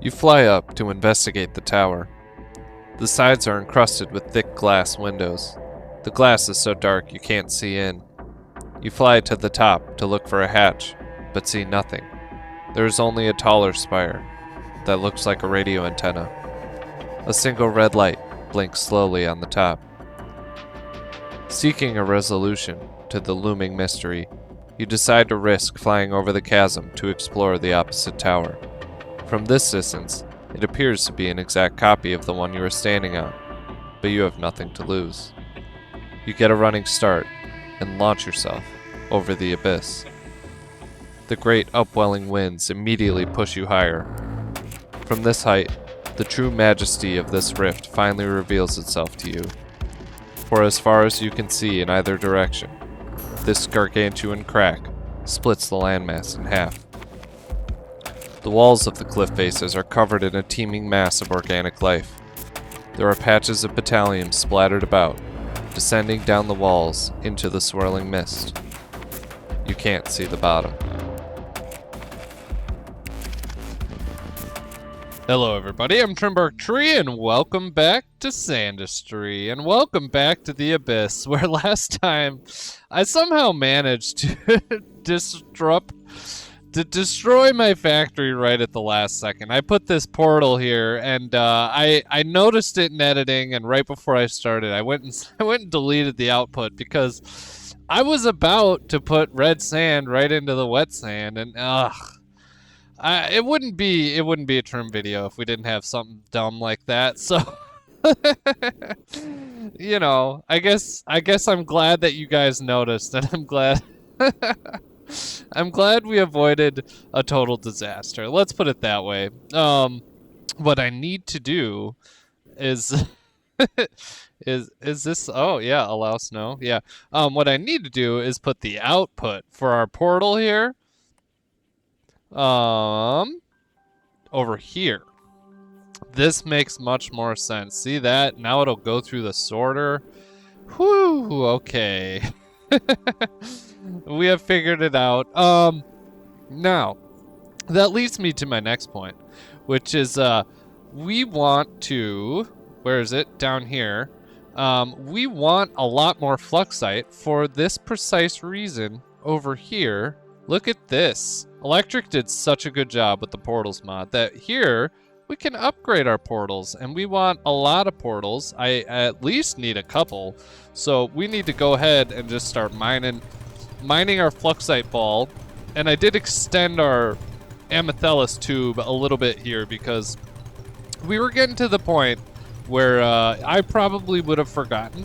You fly up to investigate the tower. The sides are encrusted with thick glass windows. The glass is so dark you can't see in. You fly to the top to look for a hatch, but see nothing. There is only a taller spire that looks like a radio antenna. A single red light blinks slowly on the top. Seeking a resolution to the looming mystery, you decide to risk flying over the chasm to explore the opposite tower. From this distance, it appears to be an exact copy of the one you are standing on, but you have nothing to lose. You get a running start and launch yourself over the abyss. The great upwelling winds immediately push you higher. From this height, the true majesty of this rift finally reveals itself to you. For as far as you can see in either direction, this gargantuan crack splits the landmass in half. The walls of the cliff faces are covered in a teeming mass of organic life. There are patches of battalions splattered about, descending down the walls into the swirling mist. You can't see the bottom. Hello everybody, I'm Trimbark Tree, and welcome back to Sandustry, and welcome back to the Abyss, where last time I somehow managed to destroy my factory right at the last second. I put this portal here, and I noticed it in editing, and right before I started, I went and deleted the output because I was about to put red sand right into the wet sand, and it wouldn't be a trim video if we didn't have something dumb like that. So, you know, I guess I'm glad that you guys noticed, and I'm glad we avoided a total disaster. Let's put it that way. What I need to do is is this? Oh yeah, allow snow. Yeah. What I need to do is put the output for our portal here. Over here. This makes much more sense. See that? Now it'll go through the sorter. Whew, okay. We have figured it out. Now, that leads me to my next point, which is, we want to, where is it? Down here. We want a lot more fluxite for this precise reason over here. Look at this. Electric did such a good job with the portals mod that here we can upgrade our portals, and we want a lot of portals. I at least need a couple, so we need to go ahead and just start mining our fluxite ball. And I did extend our amethylus tube a little bit here because we were getting to the point where I probably would have forgotten,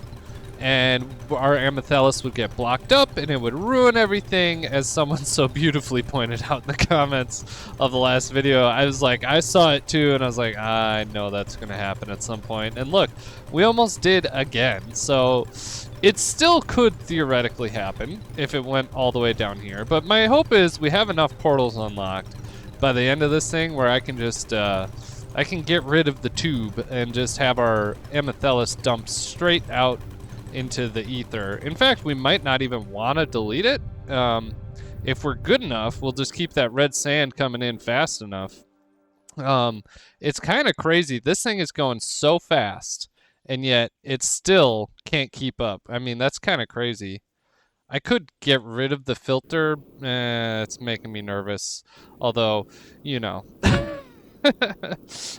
and our amethylus would get blocked up and it would ruin everything, as someone so beautifully pointed out in the comments of the last video. I was like, I saw it too, and I was like, I know that's gonna happen at some point. And look, we almost did again. So it still could theoretically happen if it went all the way down here. But my hope is we have enough portals unlocked by the end of this thing where I can just I can get rid of the tube and just have our amethylus dumped straight out into the ether. In fact, we might not even want to delete it. If we're good enough, we'll just keep that red sand coming in fast enough. It's kind of crazy. This thing is going so fast, and yet it still can't keep up. I mean, that's kind of crazy. I could get rid of the filter. It's making me nervous. Although, you know,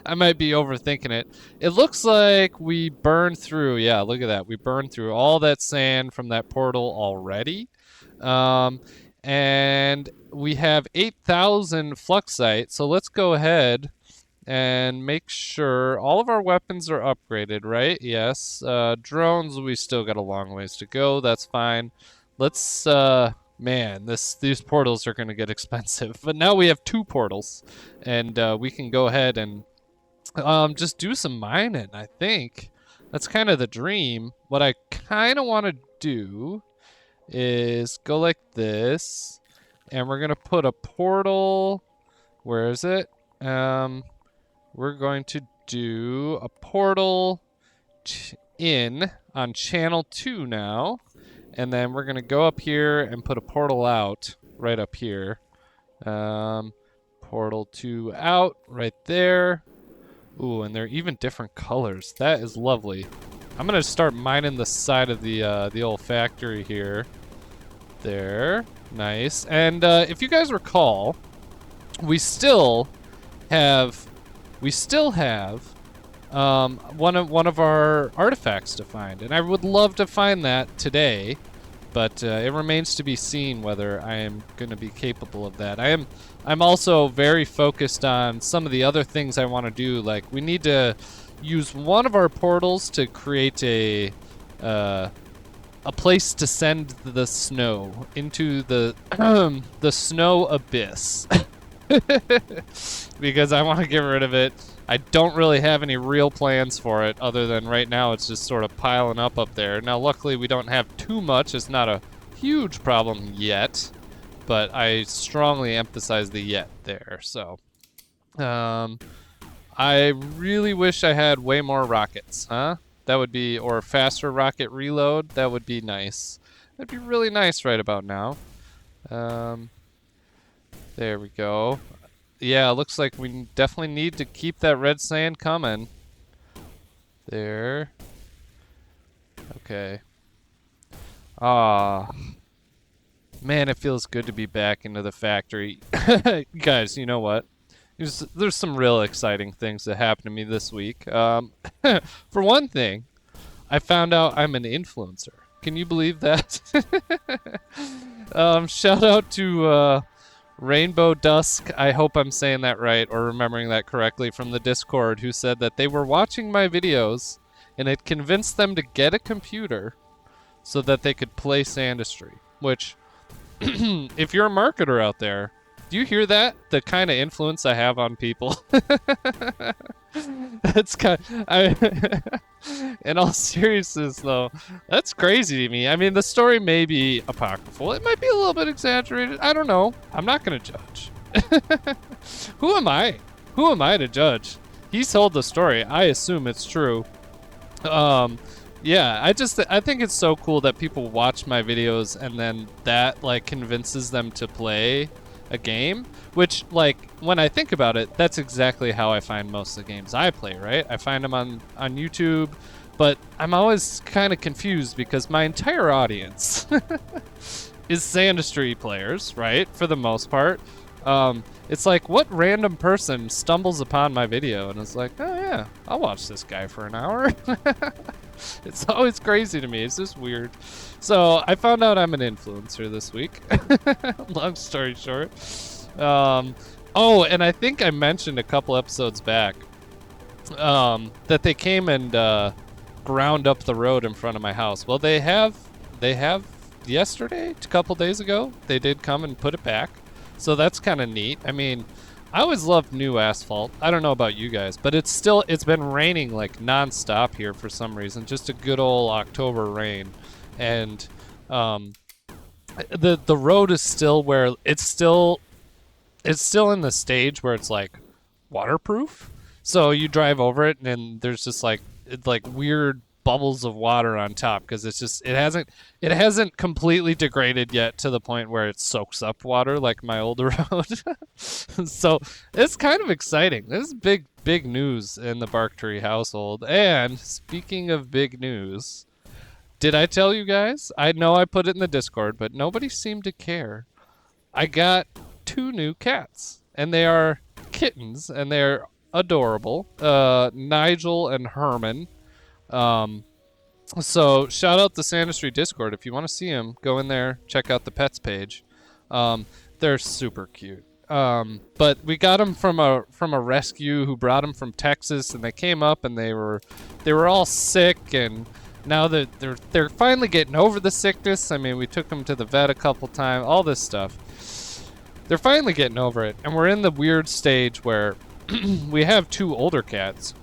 I might be overthinking it. It looks like we burned through, yeah, look at that. We burned through all that sand from that portal already. And we have 8,000 fluxite. So let's go ahead and make sure all of our weapons are upgraded, right? Yes. Drones, we still got a long ways to go. That's fine. Let's, man, these portals are going to get expensive. But now we have 2 portals, and we can go ahead and just do some mining, I think. That's kind of the dream. What I kind of want to do is go like this, and we're going to put a portal. Where is it? We're going to do a portal in on channel 2 now. And then we're going to go up here and put a portal out right up here. portal 2 out right there. Ooh, and they're even different colors. That is lovely. I'm gonna start mining the side of the old factory here. There, nice. And if you guys recall, we still have one of our artifacts to find, and I would love to find that today, but it remains to be seen whether I am going to be capable of that. I'm also very focused on some of the other things I want to do. Like, we need to use one of our portals to create a place to send the snow into the the snow abyss. Because I want to get rid of it. I don't really have any real plans for it other than right now it's just sort of piling up there. Now luckily we don't have too much. It's not a huge problem yet, but I strongly emphasize the yet there. So I really wish I had way more rockets, huh? That would be, or faster rocket reload. That would be nice. That'd be really nice right about now. There we go. Yeah, looks like we definitely need to keep that red sand coming. There. Okay. Ah. Man, it feels good to be back into the factory. Guys, you know what? There's some real exciting things that happened to me this week. For one thing, I found out I'm an influencer. Can you believe that? Shout out to Rainbow Dusk, I hope I'm saying that right or remembering that correctly, from the Discord, who said that they were watching my videos and it convinced them to get a computer so that they could play Sandustry. Which, if you're a marketer out there, do you hear that? The kind of influence I have on people. That's in all seriousness though, that's crazy to me. I mean, the story may be apocryphal. It might be a little bit exaggerated. I don't know. I'm not gonna judge. Who am I? Who am I to judge? He told the story. I assume it's true. Yeah, I think it's so cool that people watch my videos and then that like convinces them to play a game, which, like, when I think about it, that's exactly how I find most of the games I play, right? I find them on YouTube, but I'm always kind of confused because my entire audience is Sandustry players, right? For the most part. It's like, what random person stumbles upon my video and is like, oh yeah, I'll watch this guy for an hour. It's always crazy to me. It's just weird. So I found out I'm an influencer this week. Long story short. Oh, and I think I mentioned a couple episodes back that they came and ground up the road in front of my house. Well, they have yesterday, a couple days ago, they did come and put it back. So that's kind of neat. I mean, I always loved new asphalt. I don't know about you guys, but it's been raining like nonstop here for some reason. Just a good old October rain. And the road is still where it's still in the stage where it's like waterproof. So you drive over it and then there's just like weird bubbles of water on top because it hasn't completely degraded yet to the point where it soaks up water like my old road. So it's kind of exciting. This is big news in the Barktree household. And speaking of big news, did I tell you guys? I know I put it in the Discord, but nobody seemed to care. I got 2 new cats, and they are kittens, and they're adorable. Nigel and Herman. So shout out the Sandustry Discord. If you want to see them, go in there, check out the pets page. They're super cute. But we got them from a rescue who brought them from Texas, and they came up and they were all sick, and now that they're finally getting over the sickness. I mean, we took them to the vet a couple times, all this stuff. They're finally getting over it, and we're in the weird stage where we have 2 older cats,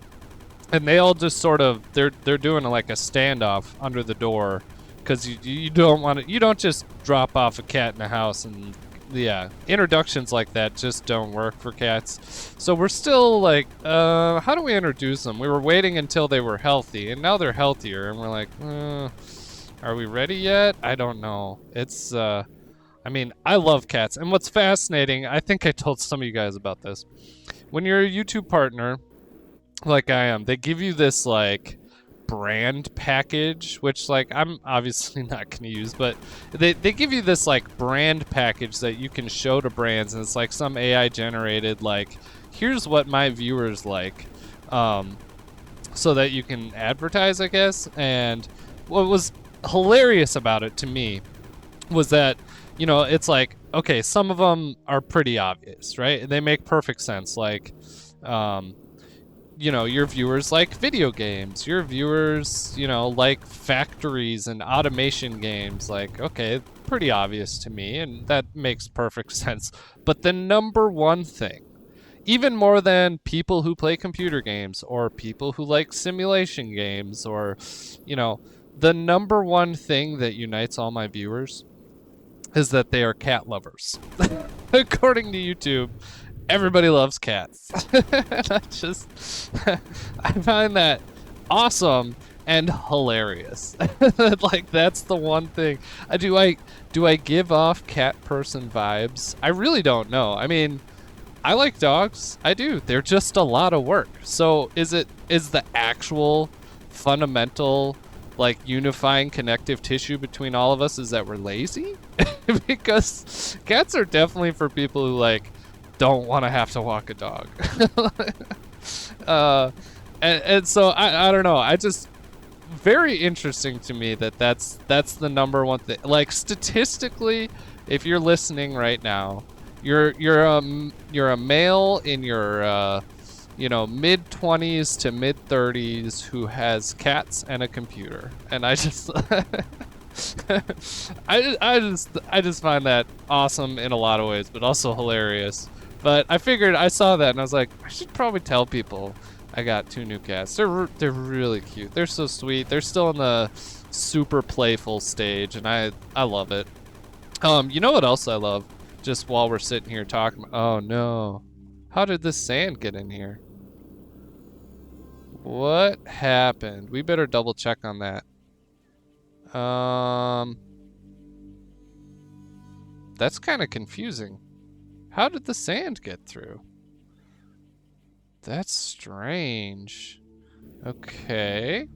and they all just sort of they're doing like a standoff under the door, because you don't just drop off a cat in a house. And yeah, introductions like that just don't work for cats. So we're still like, how do we introduce them? We were waiting until they were healthy, and now they're healthier, and we're like, are we ready yet? I don't know. It's I mean, I love cats. And what's fascinating, I think I told some of you guys about this. When you're a YouTube partner, like I am, they give you this like brand package, which like I'm obviously not going to use, but they give you this like brand package that you can show to brands, and it's like some AI generated like, here's what my viewers like, so that you can advertise, I guess. And what was hilarious about it to me was that, you know, it's like, okay, some of them are pretty obvious, right? They make perfect sense. Like, you know, your viewers like video games. Your viewers, you know, like factories and automation games. Like, okay, pretty obvious to me, and that makes perfect sense. But the number one thing, even more than people who play computer games or people who like simulation games, or, you know, the number one thing that unites all my viewers is that they are cat lovers. According to YouTube, everybody loves cats. I find that awesome and hilarious. Like, that's the one thing. Do I give off cat person vibes? I really don't know. I mean, I like dogs. I do. They're just a lot of work. So is the actual fundamental, like, unifying connective tissue between all of us is that we're lazy? Because cats are definitely for people who like don't want to have to walk a dog. And so I don't know. I just, very interesting to me that's the number one thing. Like, statistically, if you're listening right now, you're a male in your you know, mid-20s to mid-30s who has cats and a computer. And I just I just find that awesome in a lot of ways, but also hilarious. But I figured, I saw that and I was like, I should probably tell people I got 2 new cats. They're really cute. They're so sweet. They're still in the super playful stage, and I love it. You know what else I love? Just while we're sitting here talking. Oh no. How did this sand get in here? What happened? We better double check on that. That's kind of confusing. How did the sand get through? That's strange. Okay.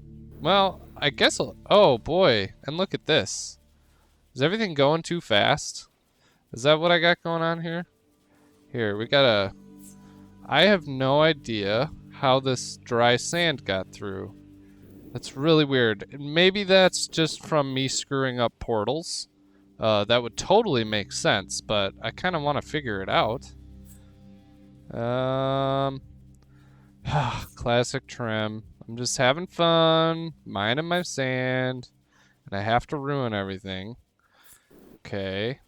Well, I guess oh boy, and look at this. Is everything going too fast? Is that what I got going on here? Here, we gotta... I have no idea how this dry sand got through. That's really weird. Maybe that's just from me screwing up portals. That would totally make sense, but I kind of want to figure it out. Classic trim. I'm just having fun, mining my sand, and I have to ruin everything. Okay.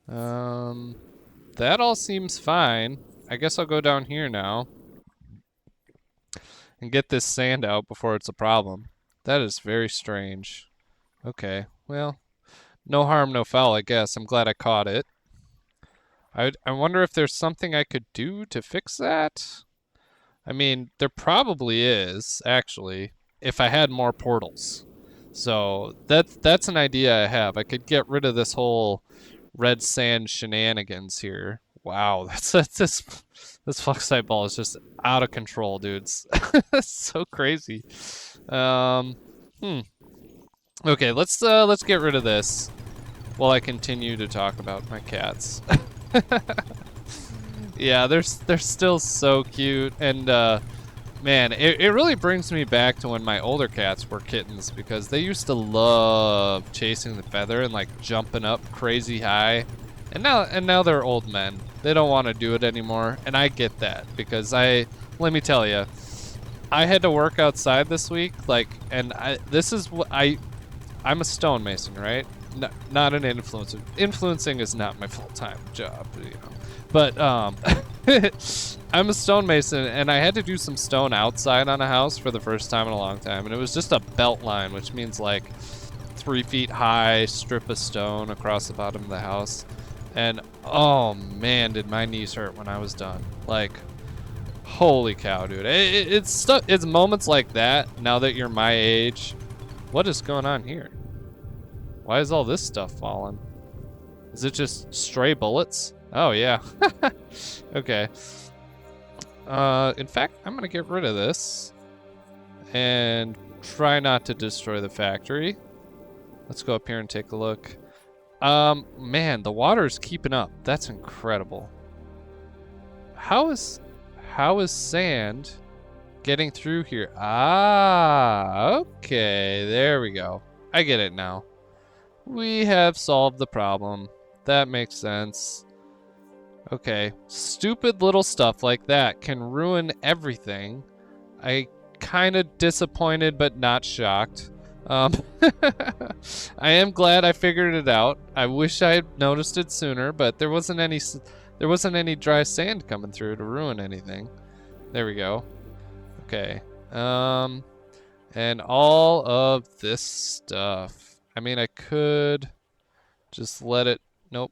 That all seems fine. I guess I'll go down here now and get this sand out before it's a problem. That is very strange. Okay, well, no harm, no foul, I guess. I'm glad I caught it. I wonder if there's something I could do to fix that? I mean, there probably is, actually, if I had more portals. So that's an idea I have. I could get rid of this whole red sand shenanigans here. Wow, this flux site ball is just out of control, dudes. That's so crazy. Okay, let's get rid of this while I continue to talk about my cats. Yeah, they're still so cute, and man, it really brings me back to when my older cats were kittens, because they used to love chasing the feather and like jumping up crazy high. And now they're old men. They don't want to do it anymore, and I get that, because let me tell you, I had to work outside this week, like, and this is what I'm a stonemason, right? Not an influencer. Influencing is not my full-time job, you know. But I'm a stonemason, and I had to do some stone outside on a house for the first time in a long time, and it was just a belt line, which means like 3 feet high strip of stone across the bottom of the house. And oh man, did my knees hurt when I was done. Like, holy cow, dude. It's moments like that, now that you're my age. What is going on here? Why is all this stuff falling? Is it just stray bullets? Oh, yeah. Okay. In fact, I'm gonna get rid of this and try not to destroy the factory. Let's go up here and take a look. Man, the water's keeping up. That's incredible. How is sand getting through here? Ah, okay, there we go. I get it now. We have solved the problem. That makes sense. Okay, stupid little stuff like that can ruin everything. I kind of disappointed but not shocked. I am glad I figured it out. I wish I had noticed it sooner, but there wasn't any dry sand coming through to ruin anything. There we go. Okay. And all of this stuff. I mean, I could just let it. Nope.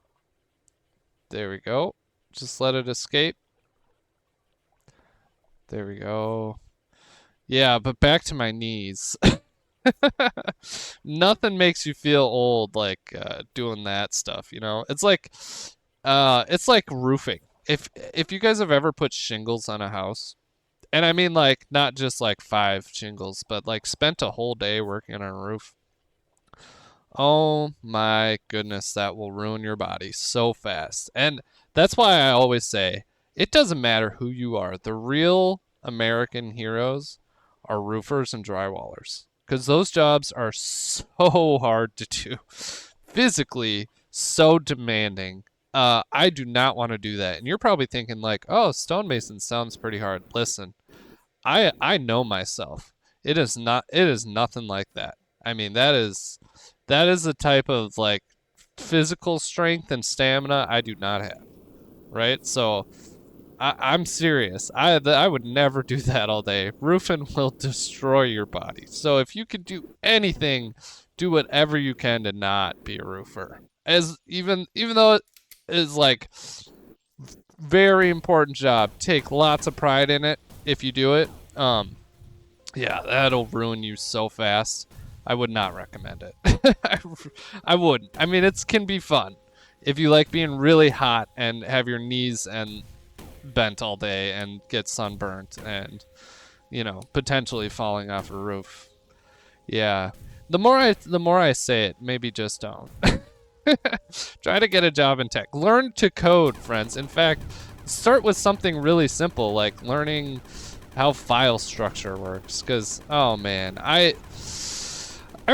There we go. Just let it escape. There we go. Yeah, but back to my knees. Nothing makes you feel old like doing that stuff, you know? It's like roofing. If you guys have ever put shingles on a house, and I mean like not just like 5 shingles, but like spent a whole day working on a roof. Oh my goodness, that will ruin your body so fast. And that's why I always say it doesn't matter who you are. The real American heroes are roofers and drywallers, because those jobs are so hard to do, physically so demanding. I do not want to do that. And you're probably thinking like, oh, stonemason sounds pretty hard. Listen, I know myself. It is nothing like that. I mean, that is a type of like physical strength and stamina I do not have, right? So I'm serious. I would never do that all day. Roofing will destroy your body. So if you could do anything, do whatever you can to not be a roofer. As even though it is like very important job, take lots of pride in it if you do it. Yeah, that'll ruin you so fast. I would not recommend it. I wouldn't. I mean, it can be fun if you like being really hot and have your knees and bent all day and get sunburnt and, you know, potentially falling off a roof. Yeah. The more I say it, maybe just don't. Try to get a job in tech. Learn to code, friends. In fact, start with something really simple like learning how file structure works, because oh man, I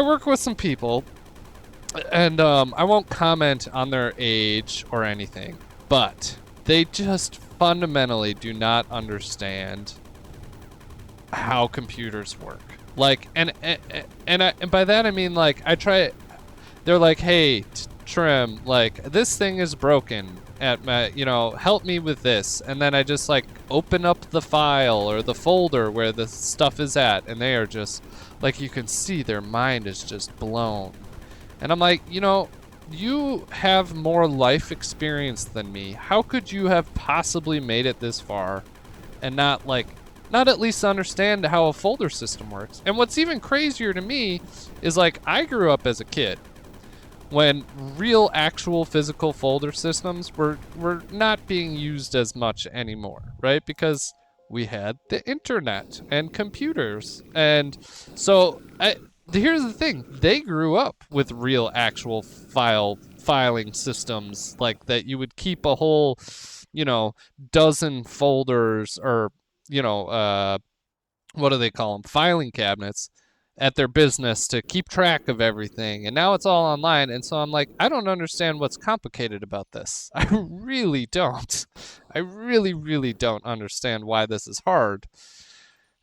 work with some people, and I won't comment on their age or anything, but they just fundamentally do not understand how computers work. Like, and by that I mean like they're like, hey, Trim, like this thing is broken at my, you know, help me with this, and then I just like open up the file or the folder where the stuff is at, and they are just like, you can see their mind is just blown. And I'm like, you know, you have more life experience than me. How could you have possibly made it this far and not at least understand how a folder system works? And what's even crazier to me is like, I grew up as a kid when real actual physical folder systems were not being used as much anymore, right? Because we had the internet and computers. And so here's the thing, they grew up with real actual filing systems like that. You would keep a whole, you know, dozen folders, or, you know, what do they call them? Filing cabinets at their business to keep track of everything. And now it's all online. And so I'm like, I don't understand what's complicated about this. I really don't. I really, really don't understand why this is hard.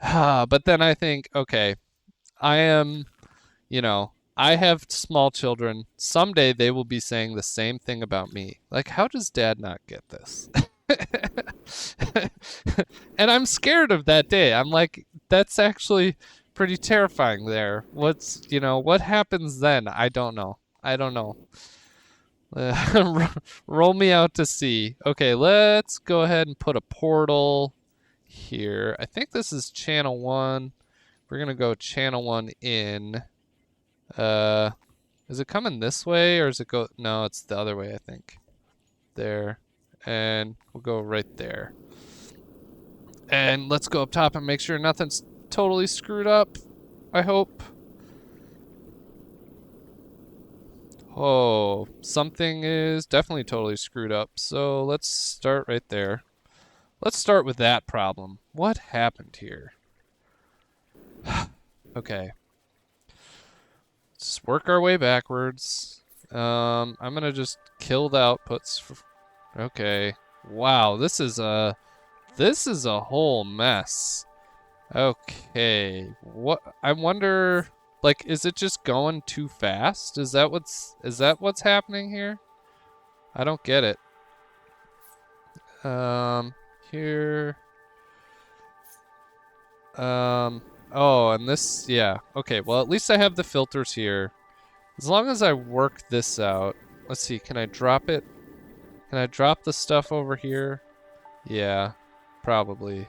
But then I think, okay, I am, you know, I have small children. Someday they will be saying the same thing about me. Like, how does dad not get this? And I'm scared of that day. I'm like, that's actually pretty terrifying there. What's, you know, what happens then? I don't know. Roll me out to sea. Okay, let's go ahead and put a portal here. I think this is channel 1. We're gonna go channel 1 in. Is it coming this way or is it go? No, it's the other way, I think. There. And we'll go right there. And let's go up top and make sure nothing's totally screwed up. I hope. Oh, something is definitely totally screwed up. So let's start right there. Let's start with that problem. What happened here? Okay. Just work our way backwards. I'm gonna just kill the outputs. Okay. Wow, this is a whole mess. Okay. What I wonder, like, is it just going too fast? Is that what's happening here? I don't get it. Here. Oh, and this, yeah. Okay, well, at least I have the filters here. As long as I work this out. Let's see, can I drop it? Can I drop the stuff over here? Yeah, probably.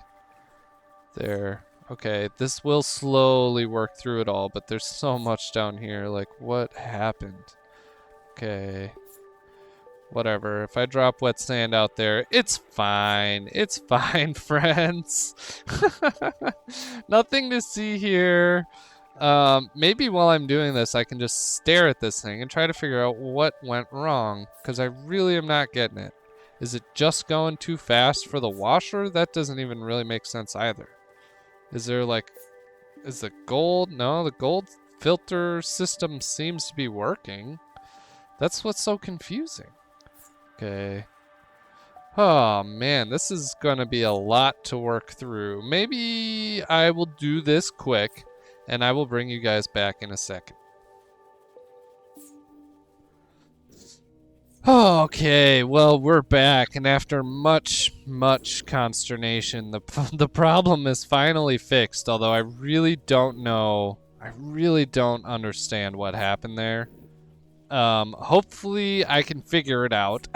There. Okay, this will slowly work through it all, but there's so much down here. Like, what happened? Okay. Whatever. If I drop wet sand out there, it's fine. It's fine, friends. Nothing to see here. Maybe while I'm doing this, I can just stare at this thing and try to figure out what went wrong, because I really am not getting it. Is it just going too fast for the washer? That doesn't even really make sense either. Is there like, is the gold? No, the gold filter system seems to be working. That's what's so confusing. Okay. Oh man, this is gonna be a lot to work through. Maybe I will do this quick and I will bring you guys back in a second. Okay, well, we're back, and after much consternation, the problem is finally fixed, although I really don't know, I really don't understand what happened there. Hopefully I can figure it out.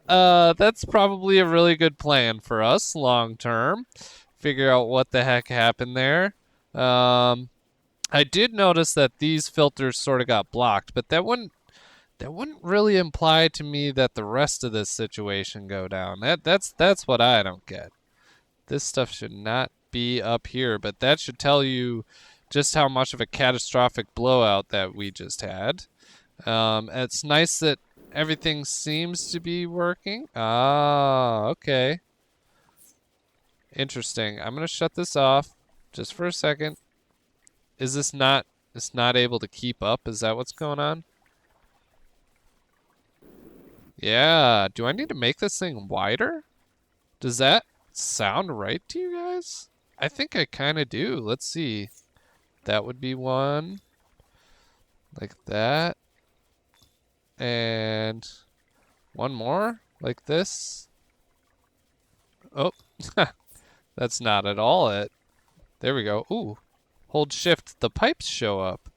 That's probably a really good plan for us long term. Figure out what the heck happened there. I did notice that these filters sort of got blocked, but that wouldn't really imply to me that the rest of this situation go down. That's what I don't get. This stuff should not be up here, but that should tell you just how much of a catastrophic blowout that we just had. It's nice that everything seems to be working. Ah, okay. Interesting. I'm gonna shut this off just for a second. Is this not, it's not able to keep up? Is that what's going on? Yeah, do I need to make this thing wider? Does that sound right to you guys? I think I kind of do. Let's see. That would be one. Like that. And one more. Like this. Oh, that's not at all it. There we go. Ooh, hold shift. The pipes show up.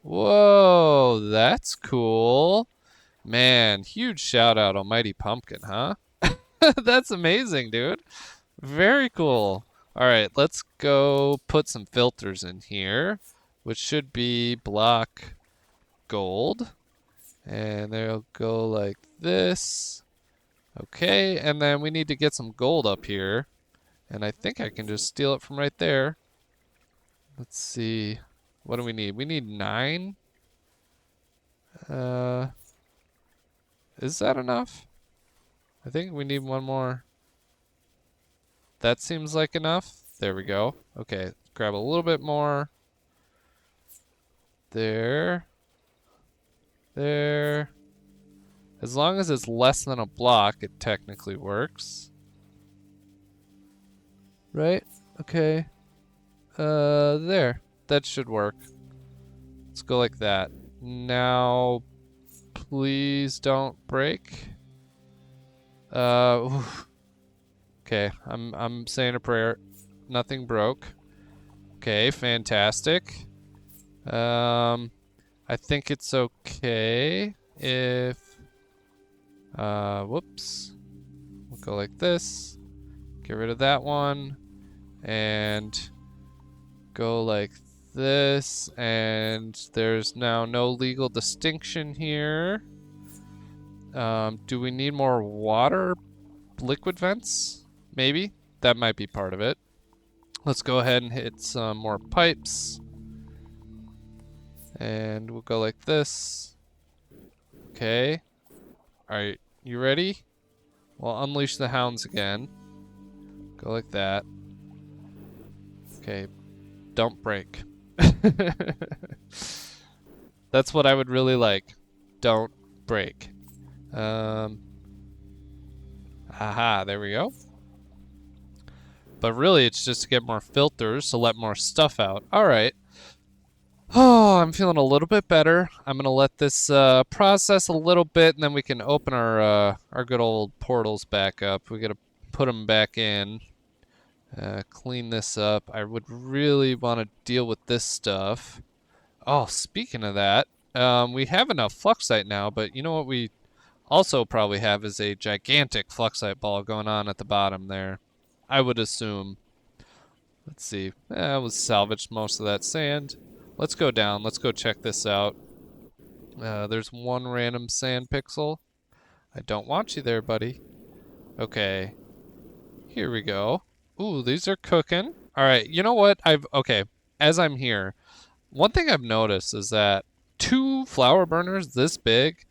Whoa, that's cool. Man, huge shout out, Almighty Pumpkin, huh? That's amazing, dude. Very cool. All right, let's go put some filters in here, which should be block gold. And they'll go like this. Okay, and then we need to get some gold up here. And I think I can just steal it from right there. Let's see. What do we need? We need 9. Is that enough? I think we need one more. That seems like enough. There we go. Okay, grab a little bit more. There. There. As long as it's less than a block, it technically works. Right? Okay. There. That should work. Let's go like that. Now, please don't break. Okay, I'm saying a prayer. Nothing broke. Okay, fantastic. I think it's okay if whoops. We'll go like this. Get rid of that one and go like this, and there's now no legal distinction here. Do we need more water liquid vents? Maybe. That might be part of it. Let's go ahead and hit some more pipes. And we'll go like this. Okay. Alright, you ready? We'll unleash the hounds again. Go like that. Okay, don't break. That's what I would really like. Don't break. Aha, there we go. But really, it's just to get more filters to let more stuff out. Alright. Oh, I'm feeling a little bit better. I'm gonna let this process a little bit, and then we can open our good old portals back up. We gotta put them back in. Clean this up. I would really want to deal with this stuff. Oh, speaking of that, we have enough fluxite now, but you know what we also probably have is a gigantic fluxite ball going on at the bottom there. I would assume. Let's see. I was salvaged most of that sand. Let's go down. Let's go check this out. There's one random sand pixel. I don't want you there, buddy. Okay. Here we go. Ooh, these are cooking. All right, you know what? Okay, as I'm here, one thing I've noticed is that 2 flower burners this big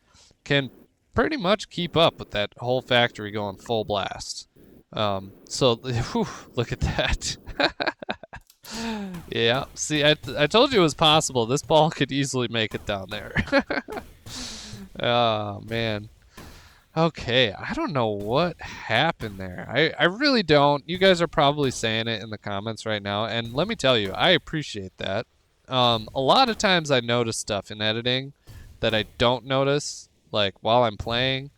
can pretty much keep up with that whole factory going full blast. So, whew, look at that. Yeah, see, I told you it was possible. This ball could easily make it down there. Oh, man. Okay, I don't know what happened there. I really don't. You guys are probably saying it in the comments right now, and let me tell you, I appreciate that. A lot of times I notice stuff in editing that I don't notice, like while I'm playing,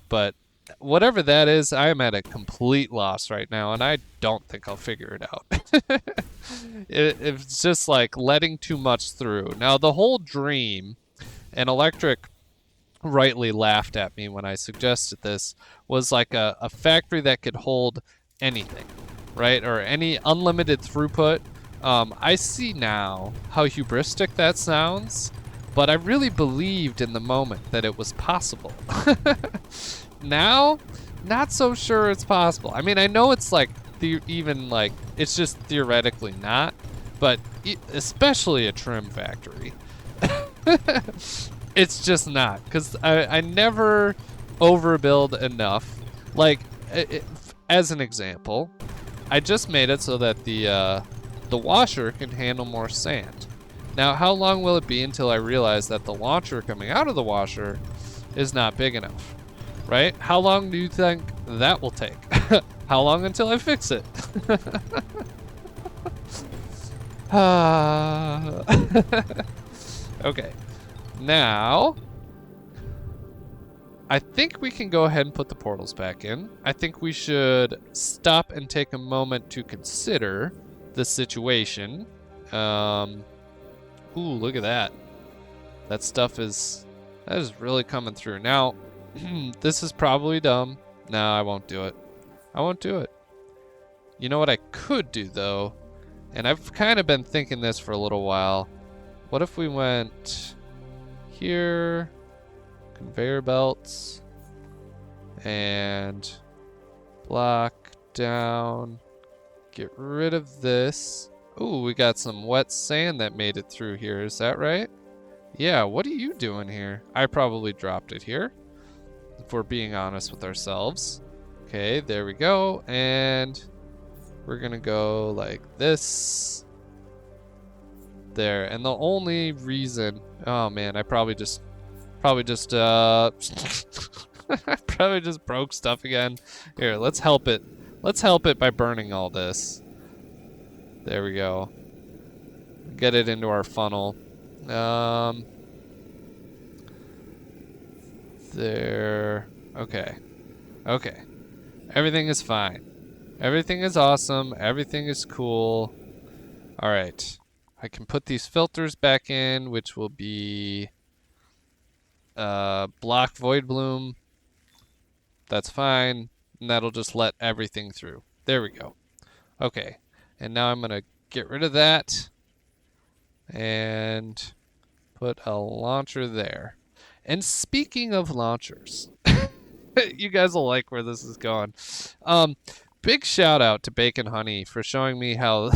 but whatever that is, I am at a complete loss right now, and I don't think I'll figure it out. It's just like letting too much through. Now, the whole dream, and Electric rightly laughed at me when I suggested this, was like a factory that could hold anything, right? Or any unlimited throughput. I see now how hubristic that sounds, but I really believed in the moment that it was possible. Now, not so sure it's possible. I mean, I know it's like, it's just theoretically not, but especially a trim factory. It's just not, because I never overbuild enough. Like, as an example, I just made it so that the washer can handle more sand. Now, how long will it be until I realize that the launcher coming out of the washer is not big enough, right? How long do you think that will take? How long until I fix it? Okay. Now, I think we can go ahead and put the portals back in. I think we should stop and take a moment to consider the situation. Ooh, look at that. That is really coming through. Now, this is probably dumb. No, I won't do it. I won't do it. You know what I could do, though? And I've kind of been thinking this for a little while. What if we went here, conveyor belts, and block down, get rid of this. Ooh, we got some wet sand that made it through here. Is that right? Yeah, what are you doing here? I probably dropped it here, if we're being honest with ourselves. Okay, there we go. And we're gonna go like this. There. And the only reason, oh man, I probably just probably just broke stuff again. Here, let's help it. Let's help it by burning all this. There we go. Get it into our funnel. There. Okay. Okay. Everything is fine. Everything is awesome. Everything is cool. All right. I can put these filters back in, which will be block void bloom. That's fine. And that'll just let everything through. There we go. Okay. And now I'm going to get rid of that. And put a launcher there. And speaking of launchers, you guys will like where this is going. Big shout out to Bacon Honey for showing me how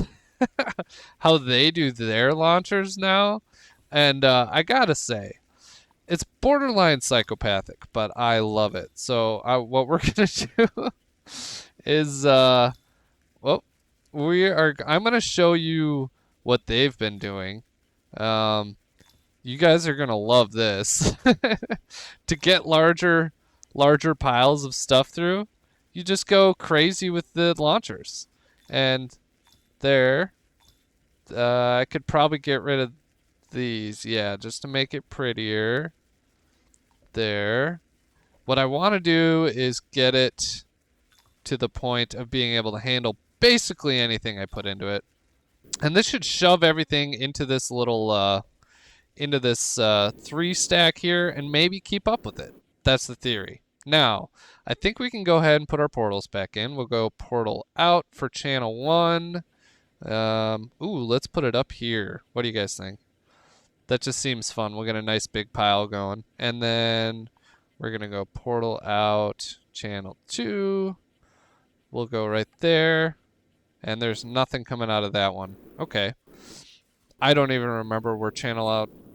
how they do their launchers now. And I gotta say, it's borderline psychopathic, but I love it. So what we're gonna do is well, I'm gonna show you what they've been doing. You guys are gonna love this. To get larger piles of stuff through, you just go crazy with the launchers. And there, I could probably get rid of these, yeah, just to make it prettier. There. What I want to do is get it to the point of being able to handle basically anything I put into it. And this should shove everything into this little, into this 3-stack here and maybe keep up with it. That's the theory. Now, I think we can go ahead and put our portals back in. We'll go portal out for channel 1. Let's put it up here. What do you guys think? That just seems fun. We'll get a nice big pile going. And then we're going to go portal out channel 2. We'll go right there. And there's nothing coming out of that one. Okay. I don't even remember where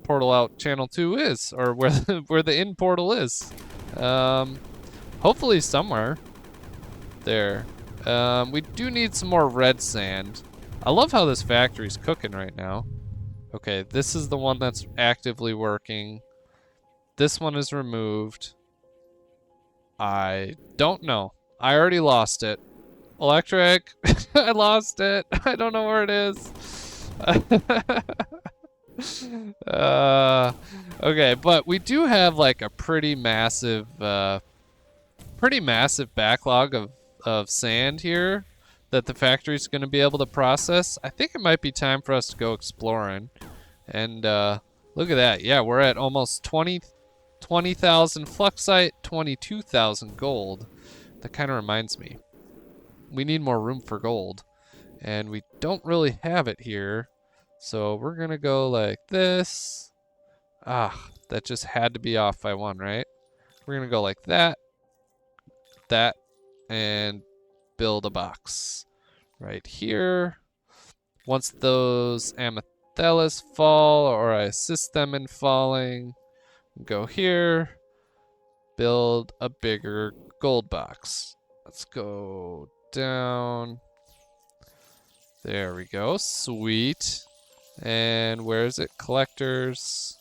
portal out channel 2 is, or where the in portal is. Hopefully somewhere. There. We do need some more red sand. I love how this factory's cooking right now. Okay, this is the one that's actively working. This one is removed. I don't know. I already lost it. Electric. I lost it. I don't know where it is. Okay, but we do have like a pretty massive backlog of sand here that the factory's going to be able to process. I think it might be time for us to go exploring. And look at that. Yeah, we're at almost 20,000 fluxite, 22,000 gold. That kind of reminds me. We need more room for gold. And we don't really have it here. So we're going to go like this. That just had to be off by 1, right? We're going to go like that, and build a box right here. Once those amethysts fall, or I assist them in falling, go here, build a bigger gold box. Let's go down. There we go. Sweet. And where is it? Collectors.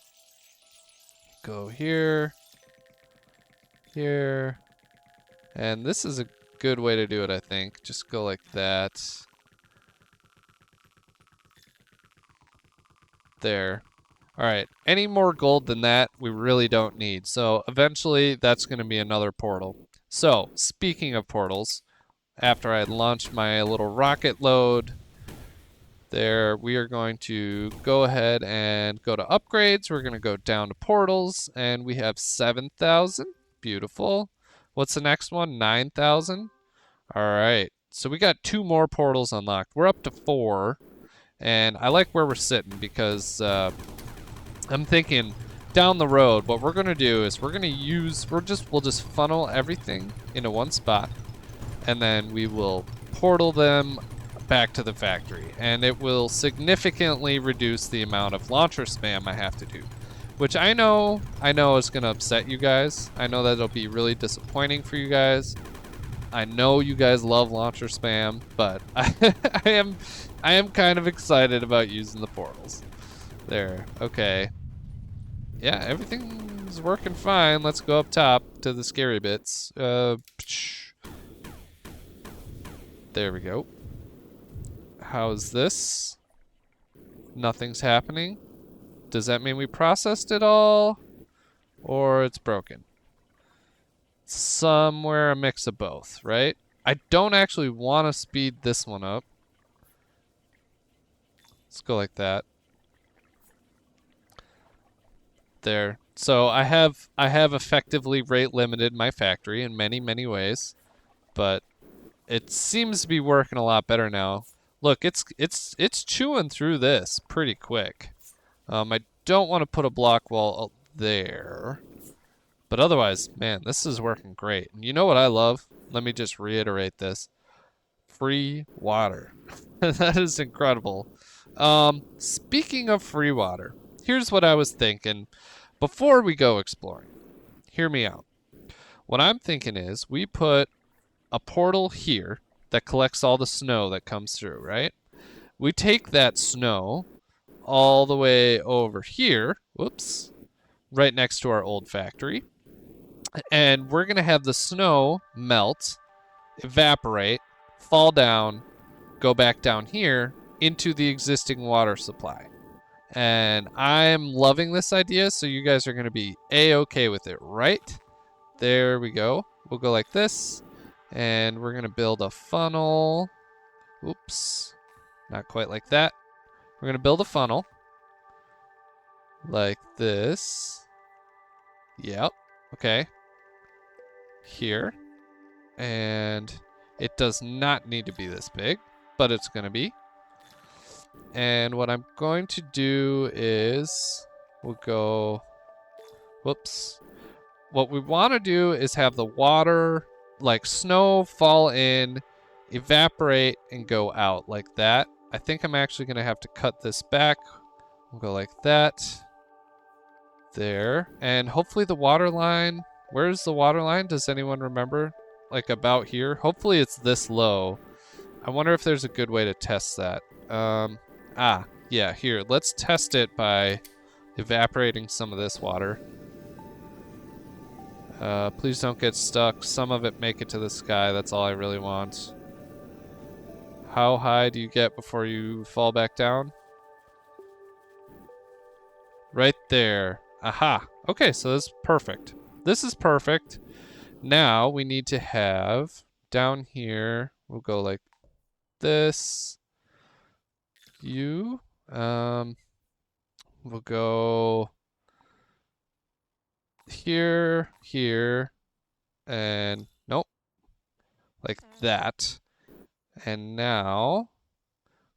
Go here. Here. And this is a good way to do it, I think. Just go like that. There. Alright. Any more gold than that, we really don't need. So eventually, that's going to be another portal. So, speaking of portals, after I launched my little rocket load, there, we are going to go ahead and go to upgrades. We're going to go down to portals, and we have 7,000. Beautiful. What's the next one? 9,000. All right. So we got 2 more portals unlocked. We're up to 4, and I like where we're sitting because I'm thinking down the road, what we're going to do is we'll just funnel everything into one spot, and then we will portal them back to the factory, and it will significantly reduce the amount of launcher spam I have to do, which I know is going to upset you guys. I know that it'll be really disappointing for you guys. I know you guys love launcher spam, but I am kind of excited about using the portals. There. Okay. Yeah, everything's working fine. Let's go up top to the scary bits. There we go. How's this? Nothing's happening. Does that mean we processed it all? Or it's broken? Somewhere a mix of both, right? I don't actually want to speed this one up. Let's go like that. There. So I have effectively rate limited my factory in many ways, but it seems to be working a lot better now. Look, it's chewing through this pretty quick. I don't want to put a block wall there. But otherwise, man, this is working great. And you know what I love? Let me just reiterate this. Free water. That is incredible. Speaking of free water, here's what I was thinking before we go exploring. Hear me out. What I'm thinking is we put a portal here that collects all the snow that comes through, right? We take that snow all the way over here, whoops, right next to our old factory, and we're going to have the snow melt, evaporate, fall down, go back down here into the existing water supply. And I'm loving this idea, so you guys are going to be A-okay with it, right? There we go. We'll go like this, and we're going to build a funnel. Oops, not quite like that. We're going to build a funnel like this. Yep, okay. Here. And it does not need to be this big, but it's going to be. And what I'm going to do is we'll go, whoops. What we want to do is have the water, like snow, fall in, evaporate, and go out like that. I think I'm actually going to have to cut this back. We'll go like that. There. And hopefully the water line, where's the water line? Does anyone remember? Like about here? Hopefully it's this low. I wonder if there's a good way to test that. Yeah, here. Let's test it by evaporating some of this water. Please don't get stuck. Some of it make it to the sky. That's all I really want. How high do you get before you fall back down? Right there. Aha. Okay, so this is perfect. This is perfect. Now we need to have down here, we'll go like this. We'll go here, here, and nope, like that. And now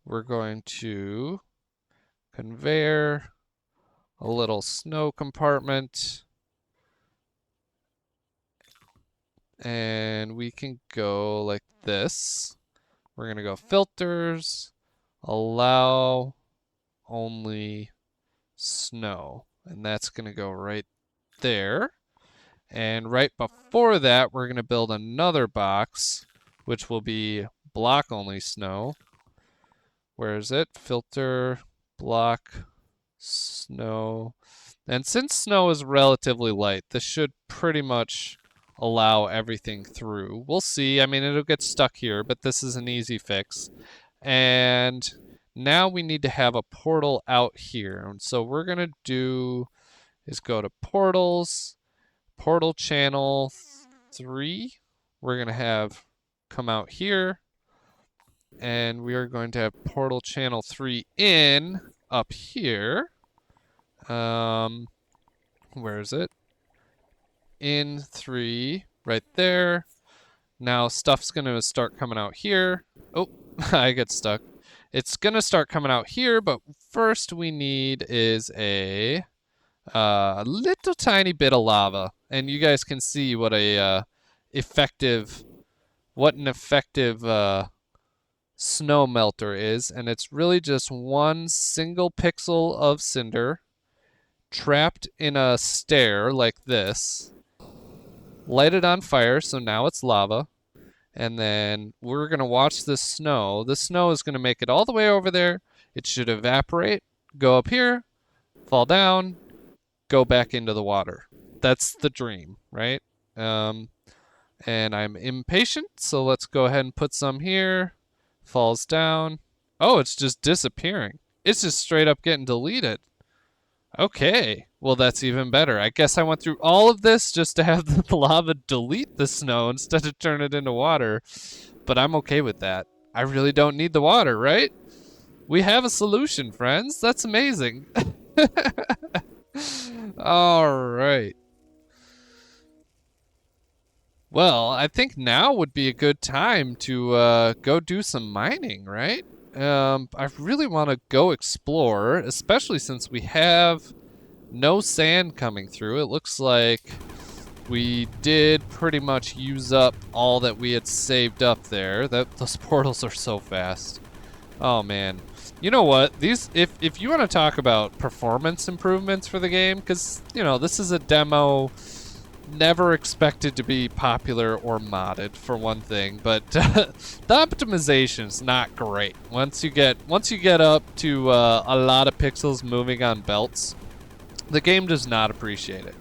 we're going to conveyor a little snow compartment. And we can go like this. We're going to go filters, allow only snow. And that's going to go right there. And right before that, we're going to build another box, which will be block only snow. Where is it? Filter, block, snow. And since snow is relatively light, this should pretty much allow everything through. We'll see. I mean, it'll get stuck here, but this is an easy fix. And now we need to have a portal out here. And so we're going to do is go to portals, portal channel 3. We're going to have come out here. And we are going to have portal channel 3 in up here. Where is it? In 3, right there. Now stuff's gonna start coming out here. Oh, I get stuck. It's gonna start coming out here, but first we need is a little tiny bit of lava, and you guys can see what an effective snow melter is, and it's really just one single pixel of cinder trapped in a stair like this. Light it on fire, so now it's lava. And then we're going to watch this snow. The snow is going to make it all the way over there. It should evaporate, go up here, fall down, go back into the water. That's the dream, right? And I'm impatient, so let's go ahead and put some here. Falls down. Oh, it's just disappearing. It's just straight up getting deleted. Okay, well that's even better. I guess I went through all of this just to have the lava delete the snow instead of turn it into water. But I'm okay with that. I really don't need the water, right? We have a solution, friends. That's amazing. All right. Well, I think now would be a good time to go do some mining, right? I really want to go explore, especially since we have no sand coming through. It looks like we did pretty much use up all that we had saved up there. Those portals are so fast. Oh man. You know what? If you want to talk about performance improvements for the game, because you know this is a demo, never expected to be popular or modded for one thing, but the optimization's not great. Once you get up to a lot of pixels moving on belts, the game does not appreciate it.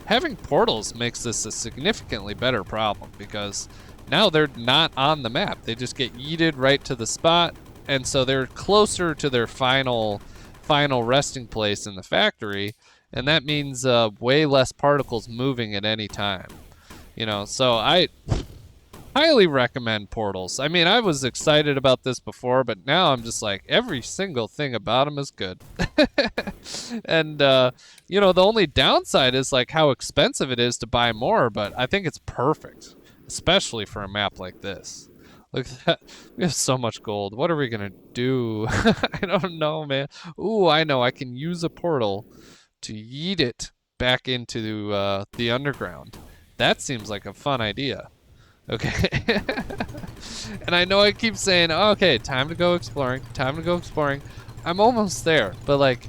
Having portals makes this a significantly better problem because now they're not on the map. They just get yeeted right to the spot, and so they're closer to their final resting place in the factory, and that means way less particles moving at any time. You know, so I highly recommend portals. I mean, I was excited about this before, but now I'm just like, every single thing about them is good. And, you know, the only downside is like how expensive it is to buy more, but I think it's perfect, especially for a map like this. Look at that. We have so much gold. What are we going to do? I don't know, man. Ooh, I know. I can use a portal to yeet it back into the underground. That seems like a fun idea. Okay. And I know I keep saying, oh, okay, time to go exploring, time to go exploring. I'm almost there, but like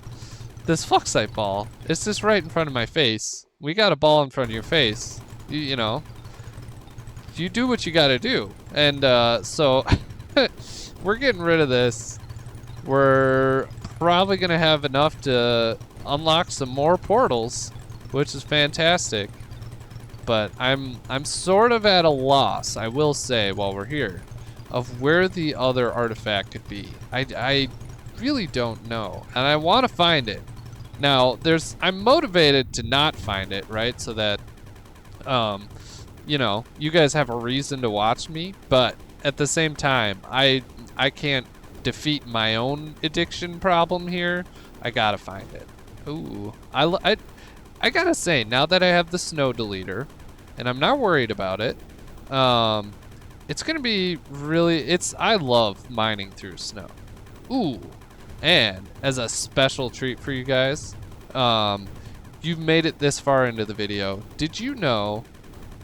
this Fluxite ball, it's just right in front of my face. We got a ball in front of your face. You know, you do what you gotta do. And so we're getting rid of this. We're probably gonna have enough to unlock some more portals, which is fantastic. But I'm sort of at a loss, I will say, while we're here, of where the other artifact could be. I really don't know, and I want to find it. Now, I'm motivated to not find it, right? So that, you know, you guys have a reason to watch me. But at the same time, I can't defeat my own addiction problem here. I gotta find it. Ooh, I gotta say, now that I have the snow deleter, and I'm not worried about it, it's gonna be really, I love mining through snow. Ooh, and as a special treat for you guys, you've made it this far into the video. Did you know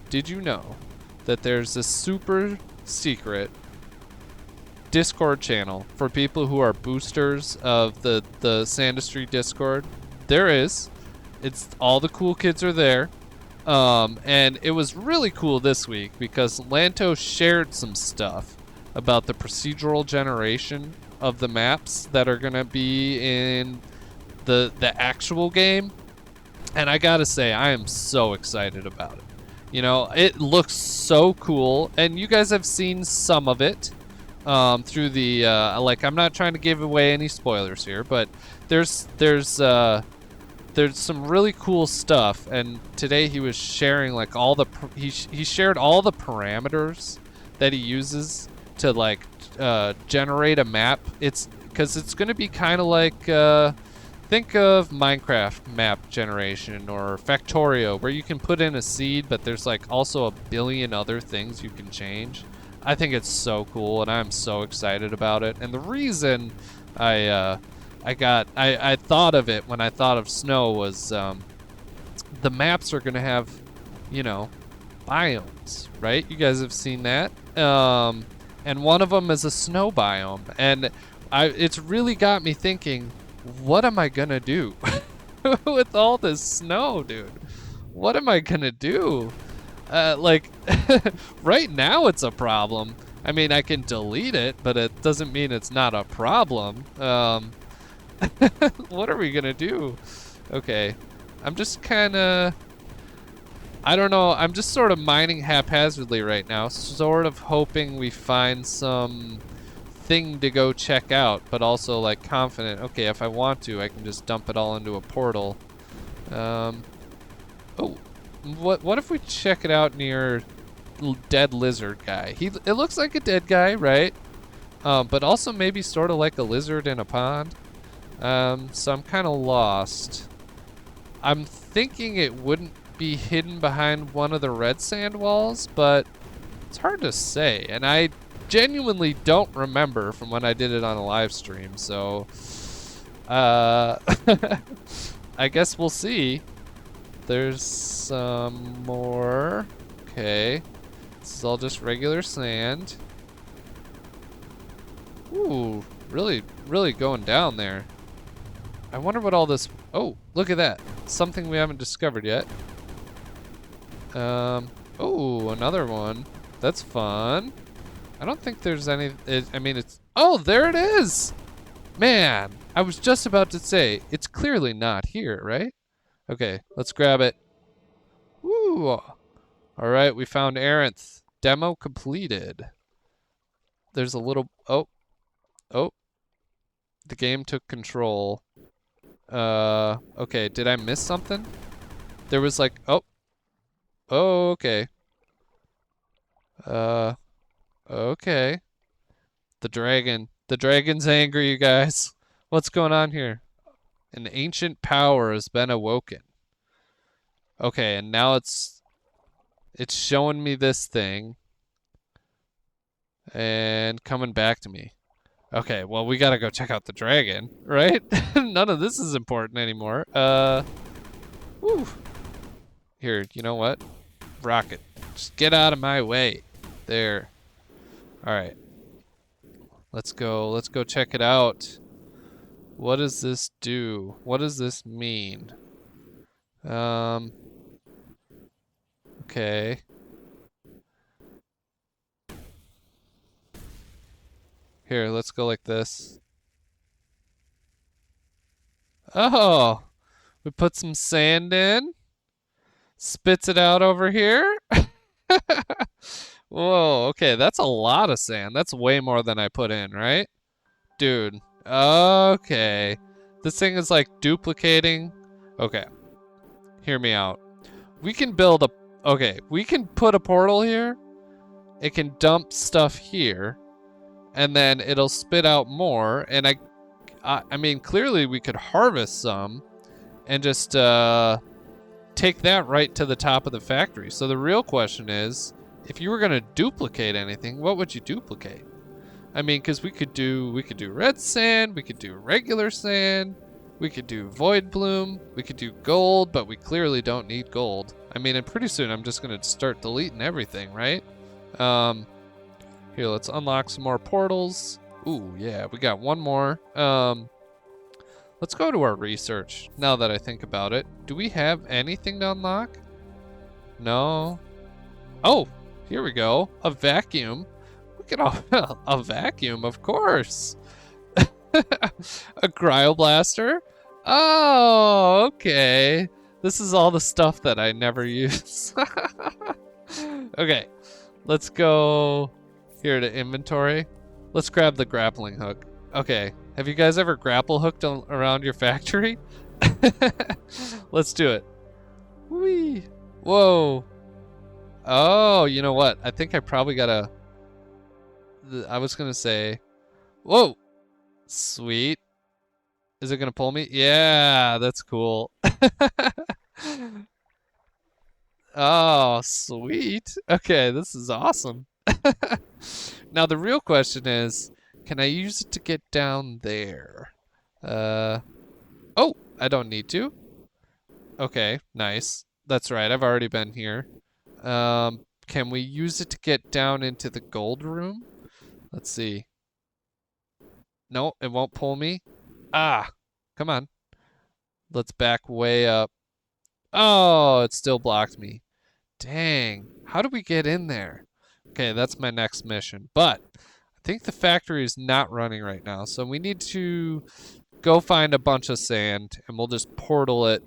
that there's a super secret Discord channel for people who are boosters of the Sandustry Discord? There is. It's all the cool kids are there. And it was really cool this week because Lanto shared some stuff about the procedural generation of the maps that are gonna be in the actual game. And I gotta say, I am so excited about it. You know, it looks so cool, and you guys have seen some of it through the like, I'm not trying to give away any spoilers here, but there's some really cool stuff, and today he was sharing like all the he shared all the parameters that he uses to like generate a map. It's because it's going to be kind of like think of Minecraft map generation or Factorio, where you can put in a seed, but there's like also a billion other things you can change. I think it's so cool, and I'm so excited about it. And the reason I thought of it when I thought of snow was the maps are gonna have, you know, biomes, right? You guys have seen that, and one of them is a snow biome, and it's really got me thinking, what am I gonna do with all this snow, dude? What am I gonna do? Like, right now it's a problem. I mean, I can delete it, but it doesn't mean it's not a problem. What are we gonna do? Okay, I'm just kinda, I don't know, I'm just sort of mining haphazardly right now, sort of hoping we find some thing to go check out, but also like confident, okay, if I want to, I can just dump it all into a portal. Oh, what if we check it out near dead lizard guy? It looks like a dead guy, right? But also maybe sort of like a lizard in a pond. So I'm kind of lost. I'm thinking it wouldn't be hidden behind one of the red sand walls, but it's hard to say. And I genuinely don't remember from when I did it on a live stream, so I guess we'll see. There's some more. Okay. This is all just regular sand. Ooh, really going down there. I wonder what all this... Oh, look at that. Something we haven't discovered yet. Oh, another one. That's fun. I don't think there's any... I mean, it's... Oh, there it is! Man, I was just about to say, it's clearly not here, right? Okay, let's grab it. Woo! All right, we found Aranth. Demo completed. There's a little... Oh. The game took control. Okay, did I miss something? There was like... Oh, okay. Okay. The dragon. The dragon's angry, you guys. What's going on here? An ancient power has been awoken. Okay, and now it's showing me this thing. And coming back to me. Okay, well, we gotta go check out the dragon, right? None of this is important anymore. Woo. Here, you know what? Rocket. Just get out of my way. There. Alright. Let's go check it out. What does this do? What does this mean? Okay. Here, let's go like this. Oh! We put some sand in. Spits it out over here. Whoa, okay, that's a lot of sand. That's way more than I put in, right? Dude, okay. This thing is like duplicating. Okay, hear me out. We can build a, okay, we can put a portal here. It can dump stuff here. And then it'll spit out more. And I mean, clearly we could harvest some and just take that right to the top of the factory. So the real question is, if you were gonna duplicate anything, what would you duplicate? I mean, because we could do red sand, we could do regular sand, we could do void bloom, we could do gold, but we clearly don't need gold. I mean, and pretty soon I'm just gonna start deleting everything, right? Here, let's unlock some more portals. Ooh, yeah, we got one more. Let's go to our research, now that I think about it. Do we have anything to unlock? No. Oh, here we go. A vacuum. We can a vacuum, of course. A cryoblaster. Oh, okay. This is all the stuff that I never use. Okay, let's go here to inventory. Let's grab the grappling hook. Okay, have you guys ever grapple hooked around your factory? Let's do it. Whee! Whoa. Oh, you know what? I think I probably gotta... I was gonna say... Whoa! Sweet. Is it gonna pull me? Yeah, that's cool. Oh, sweet. Okay, this is awesome. Now the real question is, can I use it to get down there? Oh, I don't need to. Okay, nice. That's right, I've already been here. Can we use it to get down into the gold room? Let's see. No, it won't pull me. Ah, come on. Let's back way up. Oh, it still blocked me. Dang, how do we get in there? Okay, that's my next mission. But I think the factory is not running right now, so we need to go find a bunch of sand, and we'll just portal it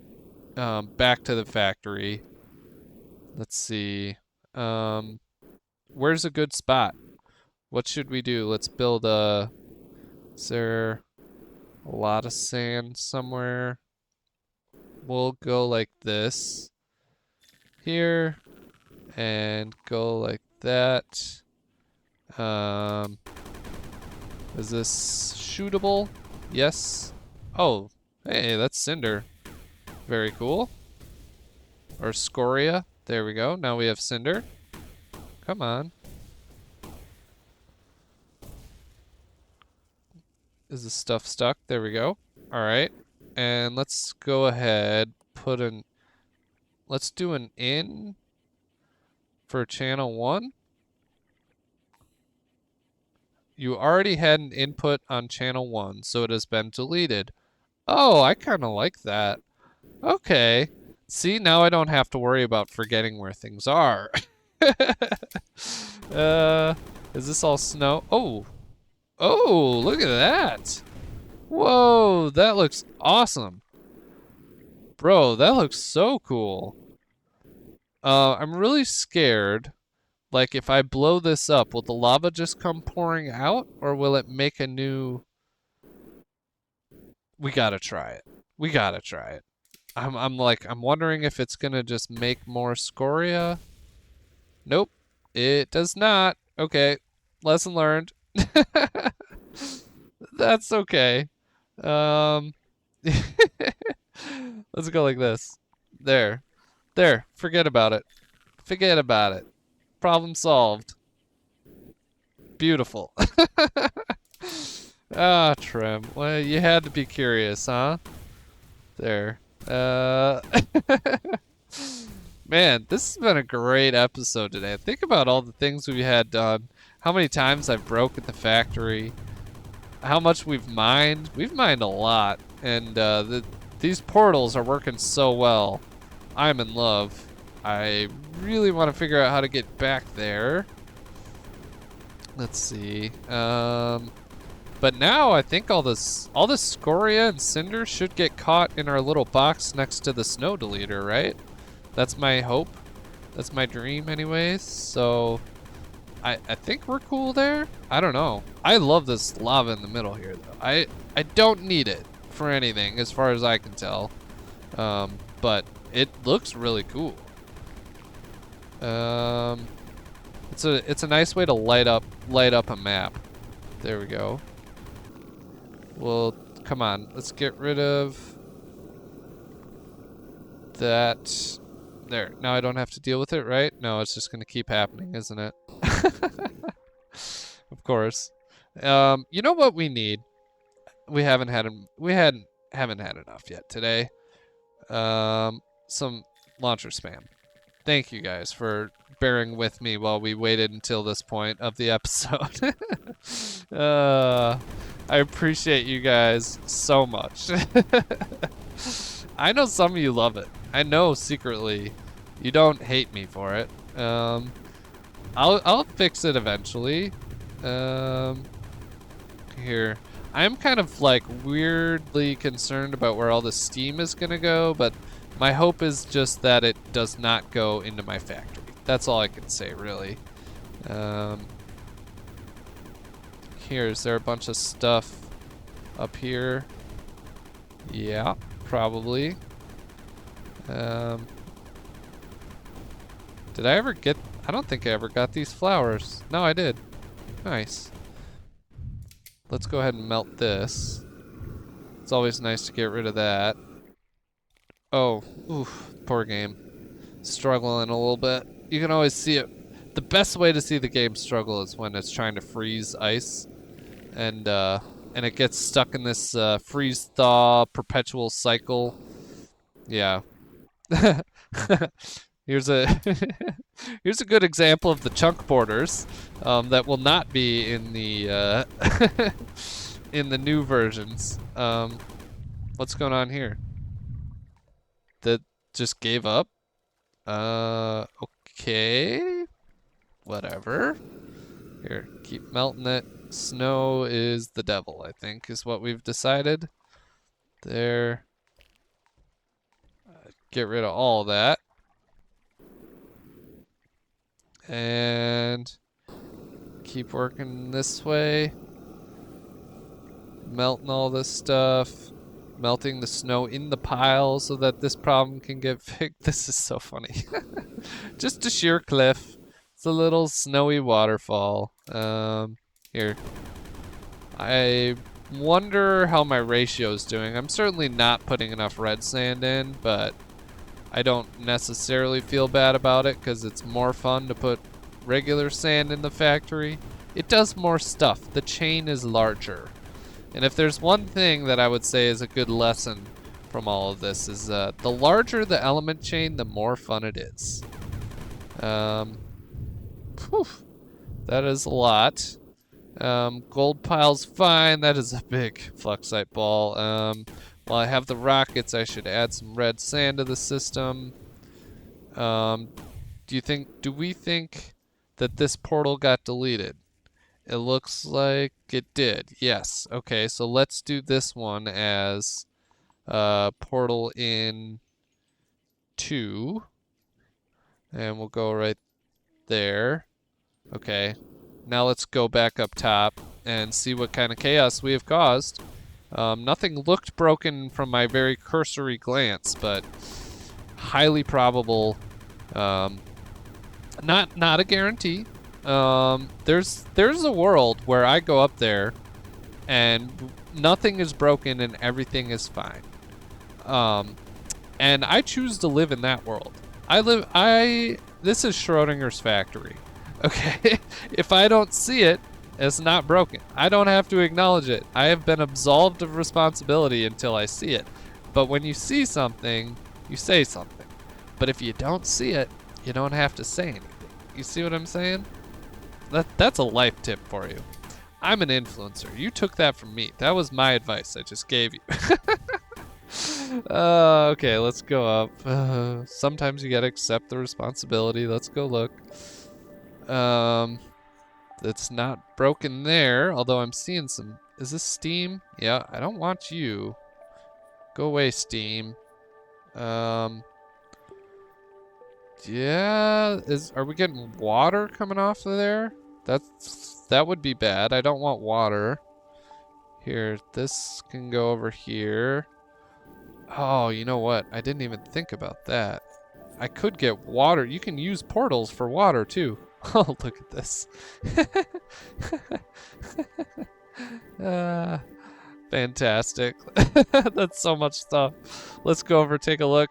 back to the factory. Let's see. Where's a good spot? What should we do? Let's build a... Is there a lot of sand somewhere? We'll go like this. Here. And go like that. Is this shootable? Yes. Oh, hey, that's cinder. Very cool. Or scoria. There we go. Now we have cinder. Come on. Is the stuff stuck? There we go. All right. And let's go ahead, let's do an in for channel 1. You already had an input on channel 1, so it has been deleted. Oh, I kind of like that. Okay. See, now I don't have to worry about forgetting where things are. Is this all snow? Oh. Oh, look at that. Whoa, that looks awesome. Bro, that looks so cool. I'm really scared. Like, if I blow this up, will the lava just come pouring out? Or will it make a new... We gotta try it. We gotta try it. I'm wondering if it's gonna just make more scoria. Nope, it does not. Okay, lesson learned. That's okay. Let's go like this. There. There, forget about it. Forget about it. Problem solved. Beautiful. Ah, Trim. Well, you had to be curious, huh? There. Man, this has been a great episode today. Think about all the things we had done. How many times I've broken the factory. How much we've mined. We've mined a lot. And these portals are working so well. I'm in love. I really want to figure out how to get back there. Let's see. But now I think all this scoria and cinder should get caught in our little box next to the snow deleter, right? That's my hope. That's my dream anyways. So I think we're cool there. I don't know. I love this lava in the middle here though. I don't need it for anything as far as I can tell. But it looks really cool. It's a nice way to light up a map. There we go. Well, come on, let's get rid of that. There, now I don't have to deal with it, right? No, it's just gonna keep happening, isn't it? Of course. You know what we need? We haven't had enough yet today. Some launcher spam. Thank you guys for bearing with me while we waited until this point of the episode. I appreciate you guys so much. I know some of you love it. I know secretly you don't hate me for it. I'll fix it eventually. Here. I'm kind of like weirdly concerned about where all the steam is gonna go, but my hope is just that it does not go into my factory. That's all I can say, really. Here, is there a bunch of stuff up here? Yeah, probably. Did I ever get... I don't think I ever got these flowers. No, I did. Nice. Let's go ahead and melt this. It's always nice to get rid of that. Oh, oof, poor game. Struggling a little bit. You can always see it. The best way to see the game struggle is when it's trying to freeze ice. And it gets stuck in this freeze-thaw perpetual cycle. Yeah. Here's a here's a good example of the chunk borders that will not be in the in the new versions. What's going on here? That just gave up? Okay. Whatever. Here, keep melting it. Snow is the devil, I think, is what we've decided. There. Get rid of all that. And keep working this way. Melting all this stuff. Melting the snow in the pile so that this problem can get fixed. This is so funny. Just a sheer cliff. It's a little snowy waterfall. Here. I wonder how my ratio is doing. I'm certainly not putting enough red sand in, but I don't necessarily feel bad about it because it's more fun to put regular sand in the factory. It does more stuff. The chain is larger. And if there's one thing that I would say is a good lesson from all of this is the larger the element chain, the more fun it is. Whew, that is a lot. Gold pile's fine. That is a big fluxite ball. While I have the rockets, I should add some red sand to the system. Do we think that this portal got deleted? It looks like it did. Yes. Okay, so let's do this one as portal in 2. And we'll go right there. Okay. Now let's go back up top and see what kind of chaos we have caused. Nothing looked broken from my very cursory glance, but highly probable. Not a guarantee. There's a world where I go up there and nothing is broken and everything is fine. And I choose to live in that world. This is Schrodinger's factory. Okay, if I don't see it, it's not broken. I don't have to acknowledge it. I have been absolved of responsibility until I see it. But when you see something, you say something. But if you don't see it, you don't have to say anything. You see what I'm saying? That's a life tip for you. I'm an influencer. You took that from me. That was my advice I just gave you. Okay, let's go up. Sometimes you gotta accept the responsibility. Let's go look. It's not broken there, although I'm seeing some. Is this steam? Yeah, I don't want you. Go away, steam. Yeah, are we getting water coming off of there? That would be bad. I don't want water. Here, this can go over here. Oh, you know what? I didn't even think about that. I could get water. You can use portals for water too. Oh, look at this. Fantastic. That's so much stuff. Let's go over, take a look.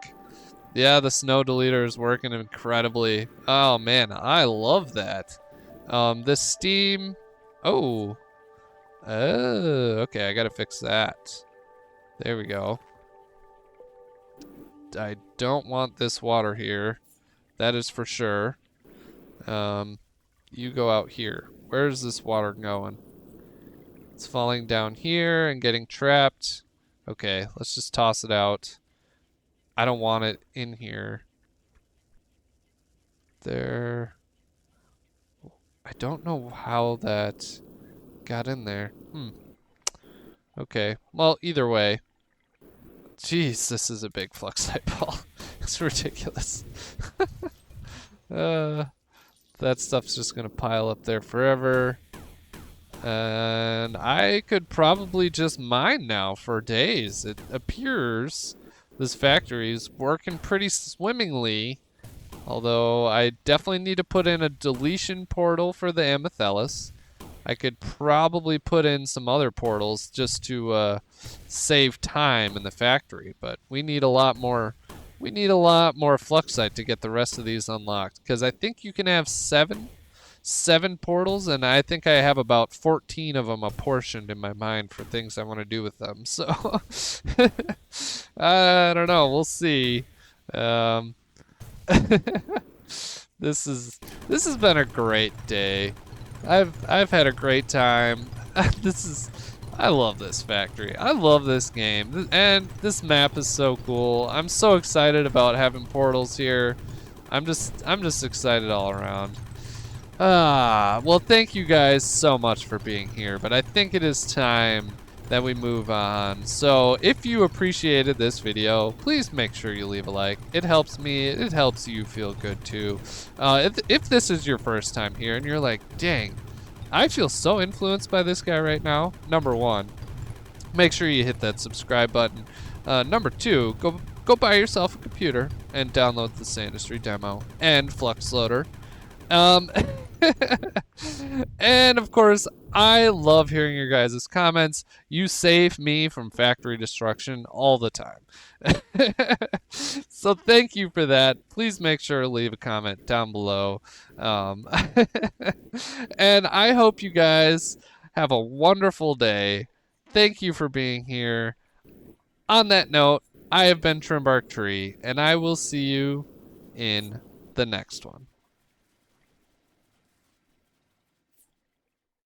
Yeah, the snow deleter is working incredibly. Oh man, I love that. This steam. Oh. Okay, I gotta fix that. There we go. I don't want this water here. That is for sure. You go out here. Where's this water going? It's falling down here and getting trapped. Okay, let's just toss it out. I don't want it in here. There. I don't know how that got in there. Okay, well, either way. Jeez, this is a big fluxite ball. It's ridiculous. That stuff's just gonna pile up there forever. And I could probably just mine now for days. It appears this factory is working pretty swimmingly. Although I definitely need to put in a deletion portal for the Amethyllus. I could probably put in some other portals just to save time in the factory, but we need a lot more. We need a lot more fluxite to get the rest of these unlocked, because I think you can have seven portals, and I think I have about 14 of them apportioned in my mind for things I want to do with them. So I don't know. We'll see. This has been a great day. I've had a great time. I love this factory. I love this game. And this map is so cool. I'm so excited about having portals here. I'm just excited all around. Well, thank you guys so much for being here, but I think it is time that we move on. So if you appreciated this video, please make sure you leave a like. It helps me. It helps you feel good too. If this is your first time here and you're like, dang, I feel so influenced by this guy right now. Number one, make sure you hit that subscribe button. Number two, go buy yourself a computer and download the Sandustry demo and Flux Loader. And of course, I love hearing your guys' comments. You save me from factory destruction all the time. So thank you for that. Please make sure to leave a comment down below. And I hope you guys have a wonderful day. Thank you for being here. On that note, I have been Trimbark Tree, and I will see you in the next one.